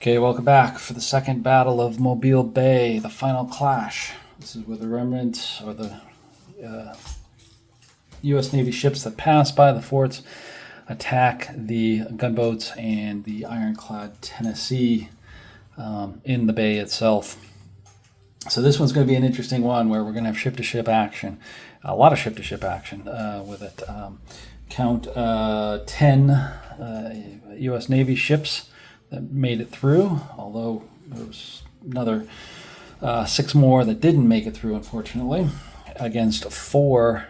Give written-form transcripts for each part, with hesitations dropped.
Okay, welcome back for the second battle of Mobile Bay, the final clash. This is where the remnants, or the U.S. Navy ships that pass by the forts, attack the gunboats and the ironclad Tennessee in the bay itself. So this one's going to be an interesting one where we're going to have ship-to-ship action, a lot of ship-to-ship action with it. Count 10 U.S. Navy ships that made it through, although there was another 6 more that didn't make it through, unfortunately, against 4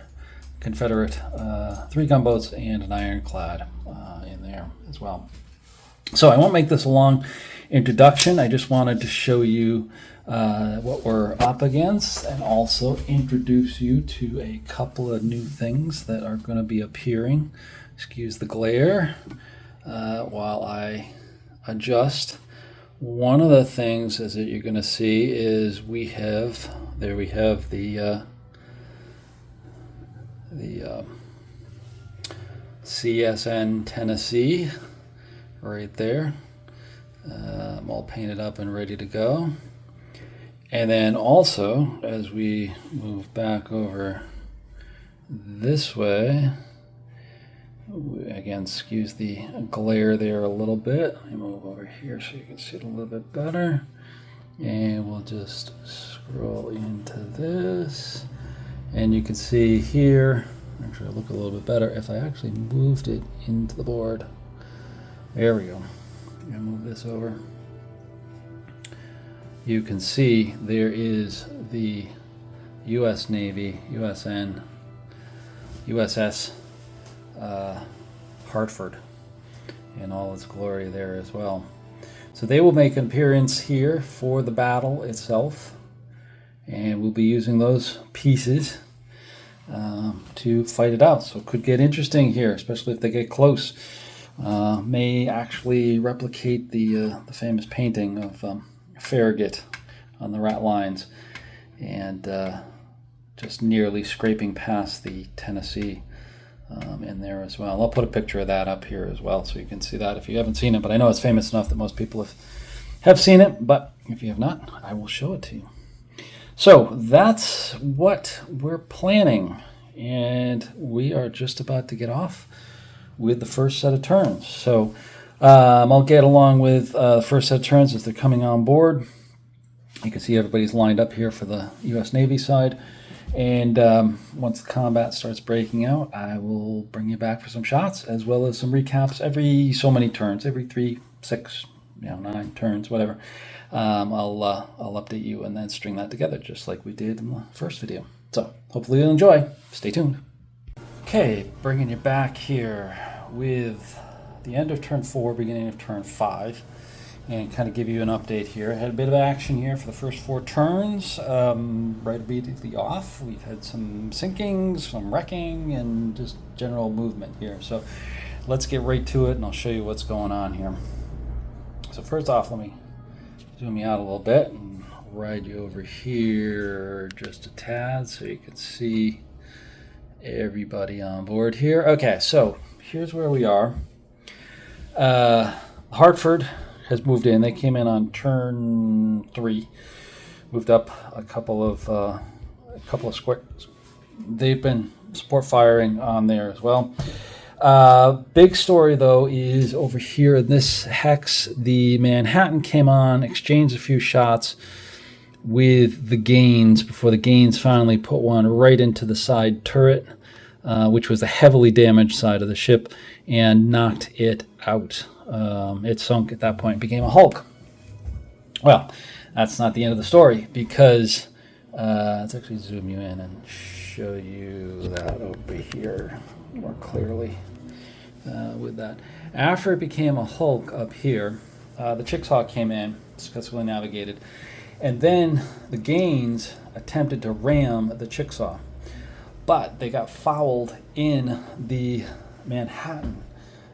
Confederate, 3 gunboats and an ironclad in there as well. So I won't make this a long introduction. I just wanted to show you what we're up against and also introduce you to a couple of new things that are going to be appearing. Excuse the glare while I adjust. One of the things is that you're going to see is we have the CSN Tennessee right there. I'm all painted up and ready to go. And then also, as we move back over this way, again, excuse the glare there a little bit. Let me move over here so you can see it a little bit better. And we'll just scroll into this. And you can see here, actually it'll look a little bit better if I actually moved it into the board. There we go. I'm gonna move this over. You can see there is the U.S. Navy, USS Hartford in all its glory there as well. So they will make an appearance here for the battle itself, and we'll be using those pieces to fight it out. So it could get interesting here, especially if they get close. May actually replicate the famous painting of Farragut on the rat lines, and just nearly scraping past the Tennessee in there as well. I'll put a picture of that up here as well so you can see that if you haven't seen it, but I know it's famous enough that most people have seen it, but if you have not, I will show it to you. So that's what we're planning, and we are just about to get off with the first set of turns. So I'll get along with the first set of turns as they're coming on board. You can see everybody's lined up here for the U.S. Navy side. And once the combat starts breaking out, I will bring you back for some shots, as well as some recaps every so many turns, every 3, 6, 9 turns, whatever. I'll update you and then string that together, just like we did in the first video. So hopefully you'll enjoy. Stay tuned. Okay, bringing you back here with the end of turn 4, beginning of turn 5. And kind of give you an update here. I had a bit of action here for the first 4 turns. Right immediately off, we've had some sinkings, some wrecking, and just general movement here. So let's get right to it, and I'll show you what's going on here. So first off, let me zoom you out a little bit and ride you over here just a tad so you can see everybody on board here. Okay, so here's where we are. Hartford has moved in. They came in on turn 3, moved up a couple of squares. They've been support firing on there as well. Big story though is over here in this hex. The Manhattan came on, exchanged a few shots with the Gaines before the Gaines finally put one right into the side turret, which was the heavily damaged side of the ship, and knocked it out. It sunk at that point, became a hulk. Well, that's not the end of the story, because let's actually zoom you in and show you that over here more clearly with that. After it became a hulk up here, the Chickasaw came in, successfully navigated, and then the Gaines attempted to ram the Chickasaw, but they got fouled in the Manhattan.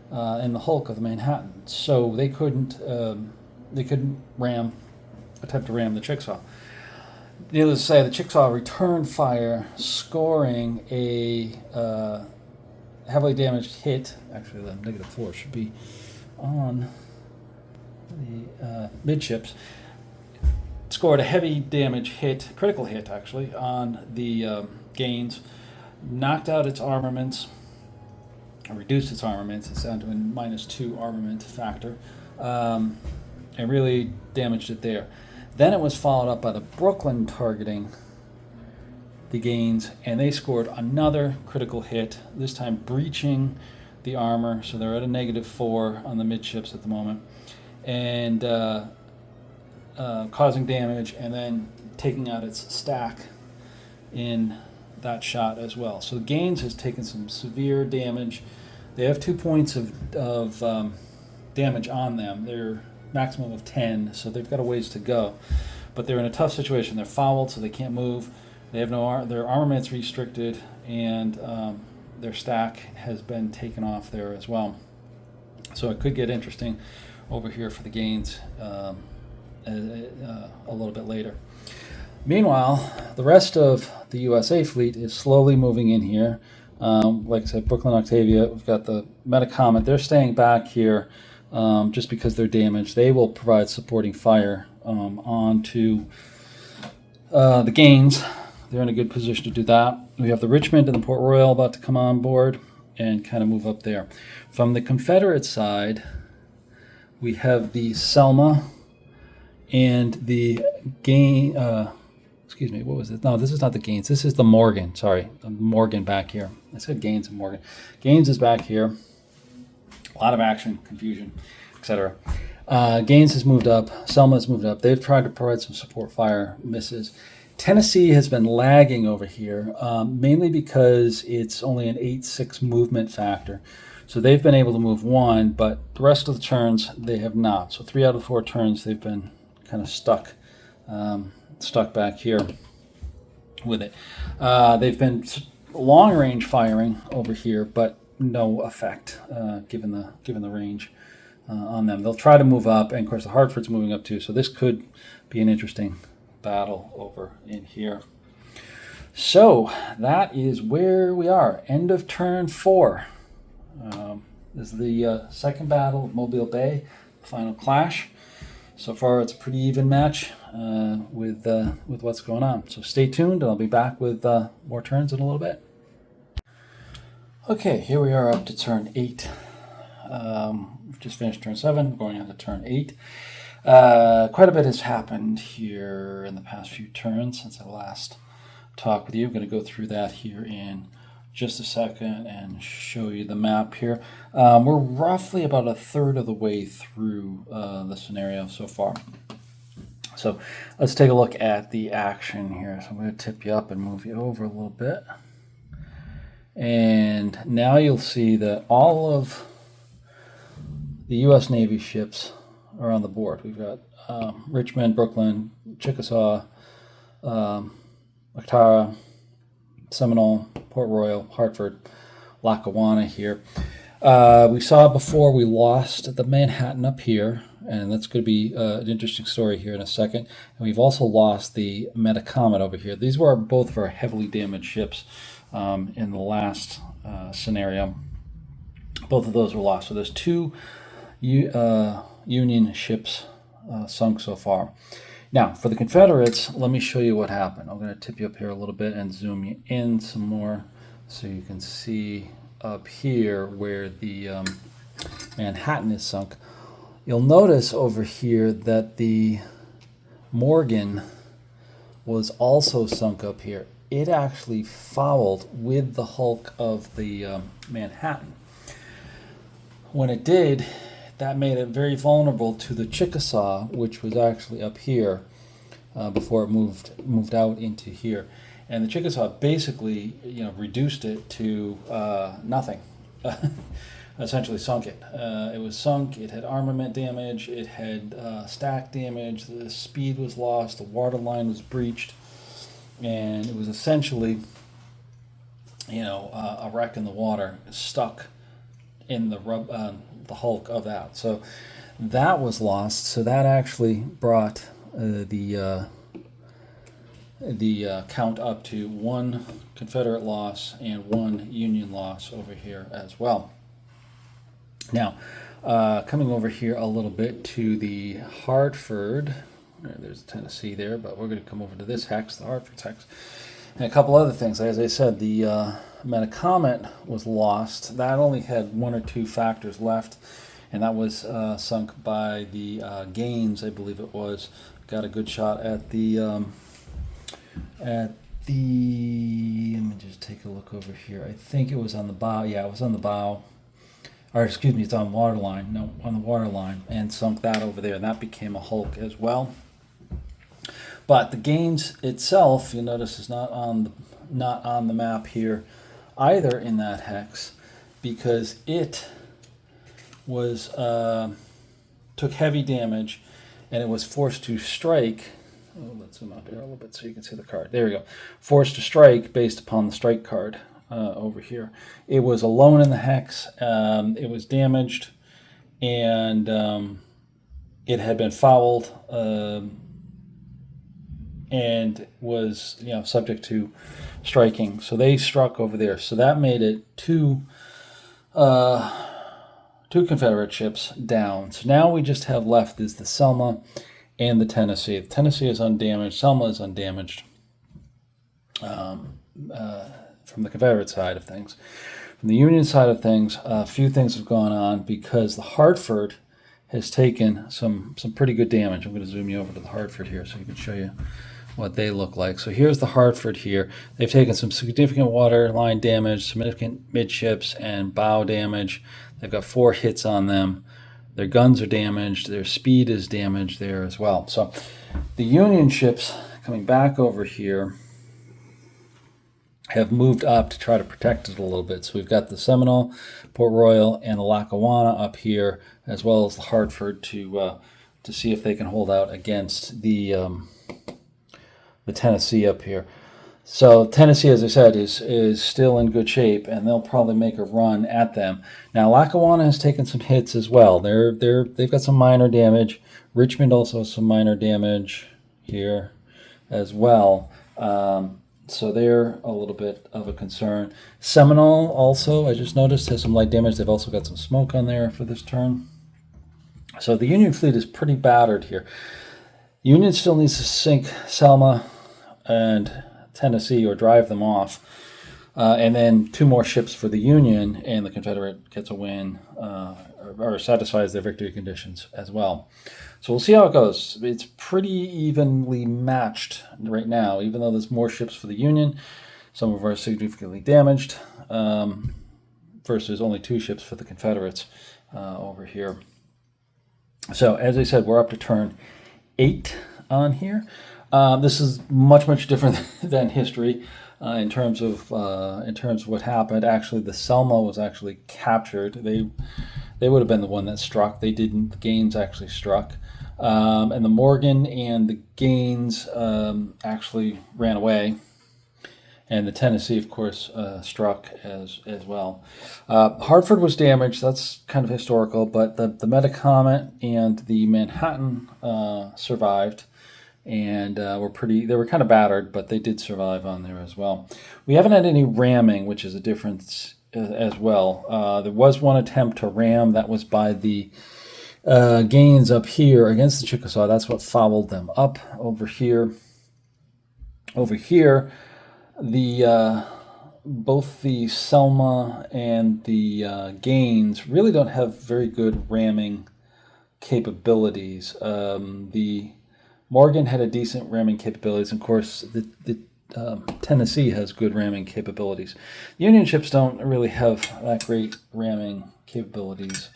In the hulk of the Manhattan, so they couldn't attempt to ram the Chickasaw. Needless to say, the Chickasaw returned fire, scoring a heavily damaged hit. Actually, the -4 should be on midships, scored a heavy damage hit, critical hit actually, on the Gaines, knocked out its armaments, reduced its armaments. It's down to a -2 armament factor, and really damaged it there. Then it was followed up by the Brooklyn targeting the Gaines, and they scored another critical hit, this time breaching the armor, so they're at a -4 on the midships at the moment, and causing damage, and then taking out its stack in that shot as well. So Gaines has taken some severe damage. They have 2 points of damage on them. They're maximum of 10, so they've got a ways to go. But they're in a tough situation. They're fouled, so they can't move. They have their armament's restricted, and their stack has been taken off there as well. So it could get interesting over here for the Gaines a little bit later. Meanwhile, the rest of the USA fleet is slowly moving in here. Like I said, Brooklyn Octavia, we've got the Metacomet. They're staying back here just because they're damaged. They will provide supporting fire onto the Gaines. They're in a good position to do that. We have the Richmond and the Port Royal about to come on board and kind of move up there. From the Confederate side, we have the Selma and the Gaines. Excuse me, what was it? No, this is not the Gaines. This is the Morgan. Sorry, the Morgan back here. I said Gaines and Morgan. Gaines is back here. A lot of action, confusion, etc. Gaines has moved up. Selma has moved up. They've tried to provide some support fire, misses. Tennessee has been lagging over here, mainly because it's only an 8-6 movement factor. So they've been able to move 1, but the rest of the turns they have not. So 3 out of 4 turns they've been kind of stuck back here with it. They've been long range firing over here, but no effect given the range on them. They'll try to move up, and of course the Hartford's moving up too. So this could be an interesting battle over in here. So that is where we are. End of turn 4. This is the second battle of Mobile Bay, the final clash. So far, it's a pretty even match with what's going on. So stay tuned, and I'll be back with more turns in a little bit. Okay, here we are up to turn 8. We've just finished turn 7. We're going on to turn 8. Quite a bit has happened here in the past few turns since I last talked with you. I'm going to go through that here in just a second and show you the map here. We're roughly about a third of the way through the scenario so far. So let's take a look at the action here. So I'm going to tip you up and move you over a little bit. And now you'll see that all of the U.S. Navy ships are on the board. We've got Richmond, Brooklyn, Chickasaw, Octara, Seminole, Port Royal, Hartford, Lackawanna here. We saw before we lost the Manhattan up here, and that's going to be an interesting story here in a second. And we've also lost the Metacomet over here. These were both of our heavily damaged ships in the last scenario. Both of those were lost. So there's 2 Union ships sunk so far. Now, for the Confederates, let me show you what happened. I'm going to tip you up here a little bit and zoom you in some more so you can see up here where the Manhattan is sunk. You'll notice over here that the Morgan was also sunk up here. It actually fouled with the hulk of the Manhattan. When it did, that made it very vulnerable to the Chickasaw, which was actually up here before it moved out into here. And the Chickasaw basically, reduced it to nothing. Essentially sunk it. It was sunk. It had armament damage. It had stack damage. The speed was lost. The water line was breached, and it was essentially, a wreck in the water, stuck in the hulk of that. So that was lost. So that actually brought the count up to 1 Confederate loss and 1 Union loss over here as well. Now, Coming over here a little bit to the Hartford. There's Tennessee there, but we're going to come over to this hex, the Hartford's hex. And a couple other things. As I said, the Metacomet was lost. That only had one or two factors left, and that was sunk by the Gaines, I believe it was. Got a good shot at the let me just take a look over here. I think it was on the bow. Yeah, it was on the bow. Or excuse me, it's on waterline. No, on the waterline, and sunk that over there, and that became a hulk as well. But the Gaines itself, you'll notice, is not on the map here either in that hex, because it was took heavy damage, and it was forced to strike. Oh, let's zoom out there a little bit so you can see the card. There we go. Forced to strike based upon the strike card over here. It was alone in the hex. It was damaged, and it had been fouled. And was subject to striking, so they struck over there. So that made it two Confederate ships down. So now we just have left is the Selma and the Tennessee. The Tennessee is undamaged. Selma is undamaged from the Confederate side of things. From the Union side of things, a few things have gone on because the Hartford has taken some pretty good damage. I'm going to zoom you over to the Hartford here so you can show you what they look like. So here's the Hartford here. They've taken some significant waterline damage, significant midships and bow damage. They've got 4 hits on them. Their guns are damaged. Their speed is damaged there as well. So the Union ships coming back over here have moved up to try to protect it a little bit. So we've got the Seminole, Port Royal, and the Lackawanna up here, as well as the Hartford to see if they can hold out against the Tennessee up here. So Tennessee, as I said, is still in good shape, and they'll probably make a run at them. Now Lackawanna has taken some hits as well. They've got some minor damage. Richmond also has some minor damage here as well. So they're a little bit of a concern. Seminole also, I just noticed, has some light damage. They've also got some smoke on there for this turn. So the Union fleet is pretty battered here. Union still needs to sink Selma and Tennessee or drive them off. And then 2 more ships for the Union, and the Confederate gets a win or satisfies their victory conditions as well. So we'll see how it goes. It's pretty evenly matched right now, even though there's more ships for the Union. Some of them are significantly damaged versus only 2 ships for the Confederates over here. So as I said, we're up to turn 8 on here. This is much different than history in terms of what happened. Actually, the Selma was actually captured. They would have been the one that struck. They didn't. The Gaines actually struck, and the Morgan and the Gaines actually ran away. And the Tennessee, of course, struck as well. Hartford was damaged. That's kind of historical, but the Metacomet and the Manhattan survived, and they were kind of battered, but they did survive on there as well. We haven't had any ramming, which is a difference as well. There was one attempt to ram that was by the Gaines up here against the Chickasaw. That's what fouled them up over here. Over here, both the Selma and the Gaines really don't have very good ramming capabilities. The Morgan had a decent ramming capabilities. Of course, the Tennessee has good ramming capabilities. Union ships don't really have that great ramming capabilities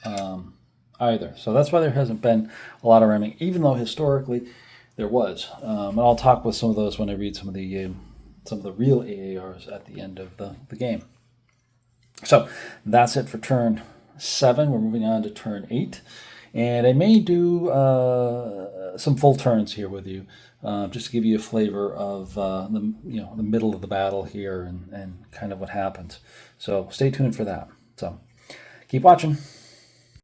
either. So that's why there hasn't been a lot of ramming, even though historically there was. And I'll talk with some of those when I read some of the real AARs at the end of the game. So that's it for turn 7. We're moving on to turn 8. And I may do some full turns here with you, just to give you a flavor of the middle of the battle here and kind of what happens. So stay tuned for that. So keep watching.